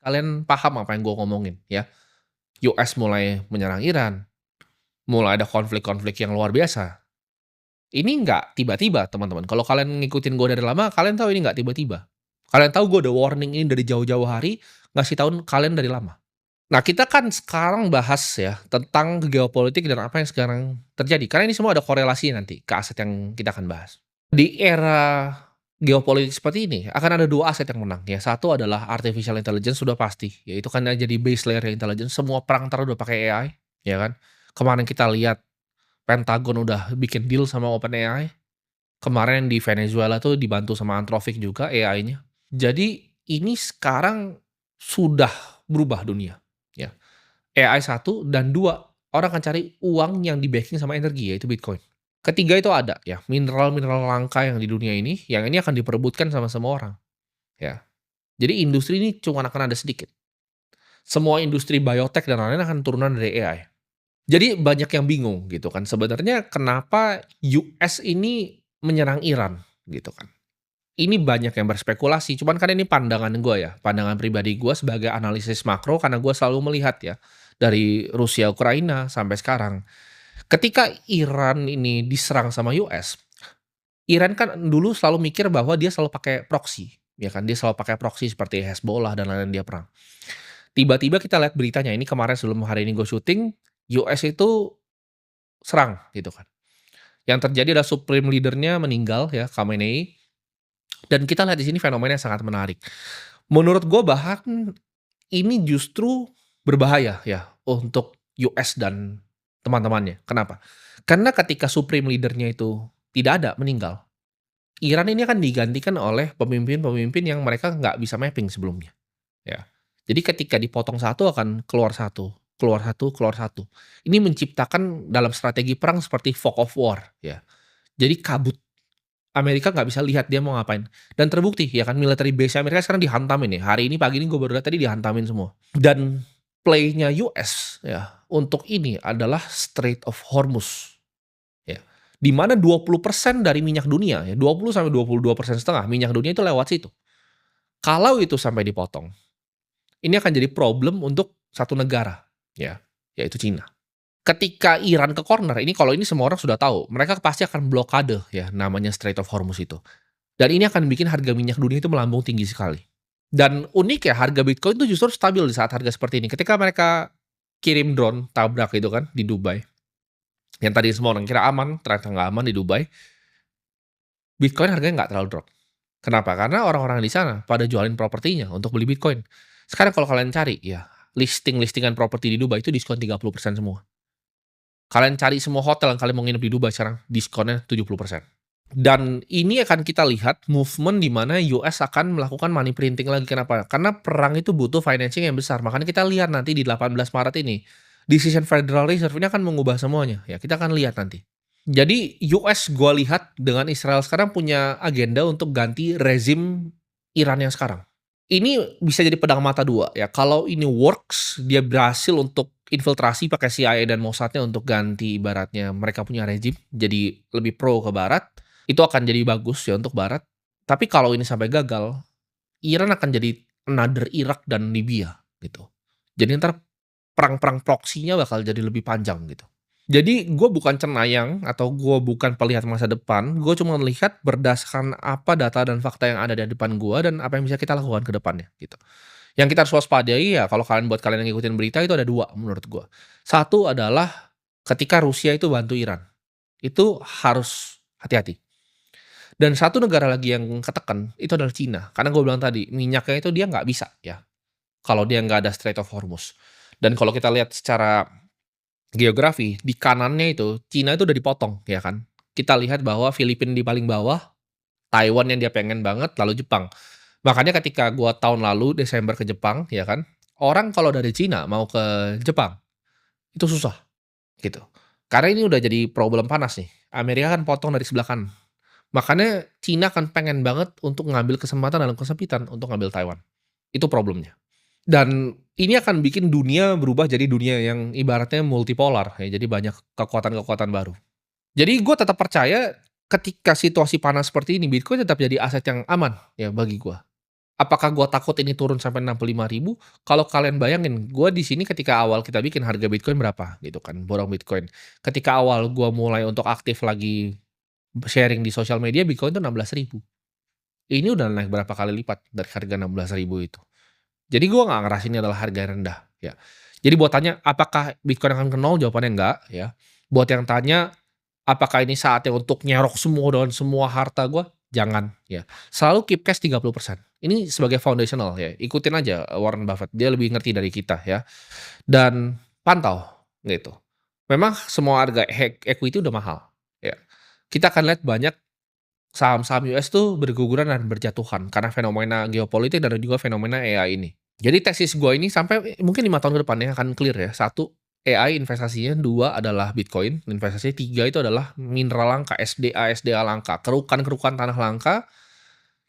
kalian paham apa yang gue ngomongin ya. US mulai menyerang Iran, mulai ada konflik-konflik yang luar biasa. Ini nggak tiba-tiba teman-teman, kalau kalian ngikutin gue dari lama, kalian tahu ini nggak tiba-tiba. Kalian tahu gue udah warning ini dari jauh-jauh hari, ngasih tahu kalian dari lama. Nah, kita kan sekarang bahas ya tentang geopolitik dan apa yang sekarang terjadi, karena ini semua ada korelasi nanti ke aset yang kita akan bahas. Di era geopolitik seperti ini, akan ada 2 aset yang menang ya. Satu adalah artificial intelligence sudah pasti, yaitu kan jadi base layer intelligence, semua perang entar udah pakai AI, ya kan. Kemarin kita lihat Pentagon udah bikin deal sama OpenAI, kemarin di Venezuela tuh dibantu sama Anthropic juga AI-nya. Jadi ini sekarang sudah berubah dunia, ya. AI satu dan 2 orang akan cari uang yang di-backing sama energi, yaitu Bitcoin. Ketiga itu ada ya, mineral-mineral langka yang di dunia ini, yang ini akan diperebutkan sama semua orang, ya. Jadi industri ini cuma akan ada sedikit. Semua industri biotech dan lain-lain akan turunan dari AI. Jadi banyak yang bingung gitu kan, sebenarnya kenapa US ini menyerang Iran gitu kan. Ini banyak yang berspekulasi, cuman kan ini pandangan gue ya, pandangan pribadi gue sebagai analisis makro karena gue selalu melihat ya, dari Rusia Ukraina sampai sekarang. Ketika Iran ini diserang sama US, Iran kan dulu selalu mikir bahwa dia selalu pakai proxy, ya kan, dia selalu pakai proxy seperti Hezbollah dan lain-lain dia perang. Tiba-tiba kita lihat beritanya, ini kemarin sebelum hari ini gue syuting, US itu serang gitu kan. Yang terjadi adalah supreme leader-nya meninggal ya, Khamenei, dan kita lihat di sini fenomena yang sangat menarik. Menurut gue bahkan ini justru berbahaya ya untuk US dan teman-temannya. Kenapa? Karena ketika supreme leader-nya itu tidak ada, meninggal, Iran ini akan digantikan oleh pemimpin-pemimpin yang mereka nggak bisa mapping sebelumnya, ya. Jadi ketika dipotong satu akan keluar satu, keluar satu, keluar satu. Ini menciptakan dalam strategi perang seperti fog of war, ya. Jadi kabut. Amerika nggak bisa lihat dia mau ngapain. Dan terbukti ya kan military base Amerika sekarang dihantamin ya. Hari ini pagi ini gue baru lihat tadi dihantamin semua. Dan play-nya US ya untuk ini adalah Strait of Hormuz. Ya. Di mana 20% dari minyak dunia ya, 20 sampai 22,5% minyak dunia itu lewat situ. Kalau itu sampai dipotong, ini akan jadi problem untuk satu negara ya, yaitu Cina. Ketika Iran ke corner, ini kalau ini semua orang sudah tahu, mereka pasti akan blokade ya namanya Strait of Hormuz itu. Dan ini akan bikin harga minyak dunia itu melambung tinggi sekali. Dan unik ya, harga Bitcoin itu justru stabil di saat harga seperti ini. Ketika mereka kirim drone tabrak itu kan di Dubai, yang tadi semua orang kira aman, ternyata nggak aman di Dubai, Bitcoin harganya nggak terlalu drop. Kenapa? Karena orang-orang di sana pada jualin propertinya untuk beli Bitcoin. Sekarang kalau kalian cari ya, listingan properti di Dubai itu diskon 30% semua. Kalian cari semua hotel yang kalian mau nginep di Dubai sekarang, diskonnya 70%. Dan ini akan kita lihat movement di mana US akan melakukan money printing lagi. Kenapa? Karena perang itu butuh financing yang besar. Makanya kita lihat nanti di 18 Maret ini, decision Federal Reserve ini akan mengubah semuanya. Ya, kita akan lihat nanti. Jadi US gua lihat dengan Israel sekarang punya agenda untuk ganti rezim Iran yang sekarang. Ini bisa jadi pedang mata dua ya. Kalau ini works, dia berhasil untuk infiltrasi pakai CIA dan Mossadnya untuk ganti ibaratnya mereka punya rezim jadi lebih pro ke Barat, itu akan jadi bagus ya untuk Barat. Tapi kalau ini sampai gagal, Iran akan jadi another Irak dan Libya gitu. Jadi ntar perang-perang proksinya bakal jadi lebih panjang gitu. Jadi gue bukan cenayang atau gue bukan pelihat masa depan, gue cuma melihat berdasarkan apa data dan fakta yang ada di depan gue dan apa yang bisa kita lakukan ke depannya gitu. Yang kita harus waspadai ya kalau kalian yang ngikutin berita itu ada 2 menurut gue. Satu adalah ketika Rusia itu bantu Iran, itu harus hati-hati. Dan satu negara lagi yang ketekan itu adalah Cina, karena gue bilang tadi minyaknya itu dia nggak bisa ya, kalau dia nggak ada Strait of Hormuz. Dan kalau kita lihat secara geografi, di kanannya itu, Cina itu udah dipotong, ya kan. Kita lihat bahwa Filipina di paling bawah, Taiwan yang dia pengen banget, lalu Jepang. Makanya ketika gua tahun lalu Desember ke Jepang, ya kan, orang kalau dari Cina mau ke Jepang, itu susah, gitu. Karena ini udah jadi problem panas nih. Amerika kan potong dari sebelah kanan. Makanya Cina kan pengen banget untuk ngambil kesempatan dalam kesempitan untuk ngambil Taiwan. Itu problemnya. Dan ini akan bikin dunia berubah jadi dunia yang ibaratnya multipolar ya, jadi banyak kekuatan-kekuatan baru. Jadi gue tetap percaya ketika situasi panas seperti ini, Bitcoin tetap jadi aset yang aman ya bagi gue. Apakah gua takut ini turun sampai 65.000? Kalau kalian bayangin, gua di sini ketika awal kita bikin harga Bitcoin berapa gitu kan, borong Bitcoin. Ketika awal gua mulai untuk aktif lagi sharing di sosial media, Bitcoin tuh 16.000. Ini udah naik berapa kali lipat dari harga 16.000 itu. Jadi gua nggak ngerasa ini adalah harga yang rendah, ya. Jadi buat tanya, apakah Bitcoin akan ke nol? Jawabannya enggak, ya. Buat yang tanya, apakah ini saatnya untuk nyerok semua dengan semua harta gua? Jangan, ya. Selalu keep cash 30%. Ini sebagai foundational ya, ikutin aja Warren Buffett, dia lebih ngerti dari kita ya. Dan pantau, gitu. Memang semua harga equity udah mahal, ya. Kita akan lihat banyak saham-saham US tuh berguguran dan berjatuhan karena fenomena geopolitik dan juga fenomena AI ini. Jadi tesis gua ini sampai mungkin 5 tahun ke depannya akan clear ya. Satu, AI investasinya, 2 adalah Bitcoin investasinya, 3 itu adalah mineral langka, SDA langka, kerukan-kerukan tanah langka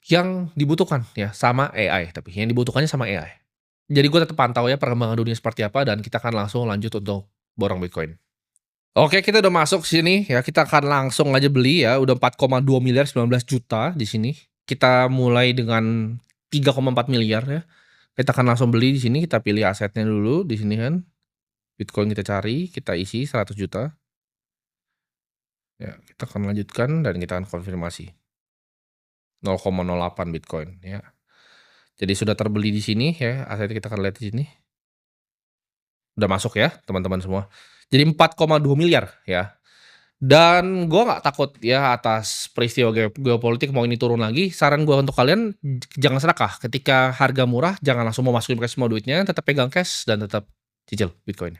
yang dibutuhkan ya sama AI, tapi yang dibutuhkannya sama AI. Jadi gue tetap pantau ya perkembangan dunia seperti apa dan kita akan langsung lanjut untuk borong Bitcoin. Oke, kita udah masuk sini ya, kita akan langsung aja beli ya, udah 4,2 miliar 19 juta di sini. Kita mulai dengan 3,4 miliar ya. Kita akan langsung beli di sini, kita pilih asetnya dulu di sini kan. Bitcoin kita cari, kita isi 100 juta. Ya, kita akan lanjutkan dan kita akan konfirmasi. 0,08 Bitcoin ya. Jadi sudah terbeli di sini ya, aset kita akan lihat di sini. Udah masuk ya, teman-teman semua. Jadi 4,2 miliar ya. Dan gua nggak takut ya atas peristiwa geopolitik mau ini turun lagi. Saran gua untuk kalian jangan serakah. Ketika harga murah jangan langsung mau masukin cash semua duitnya, tetap pegang cash dan tetap cicil Bitcoin.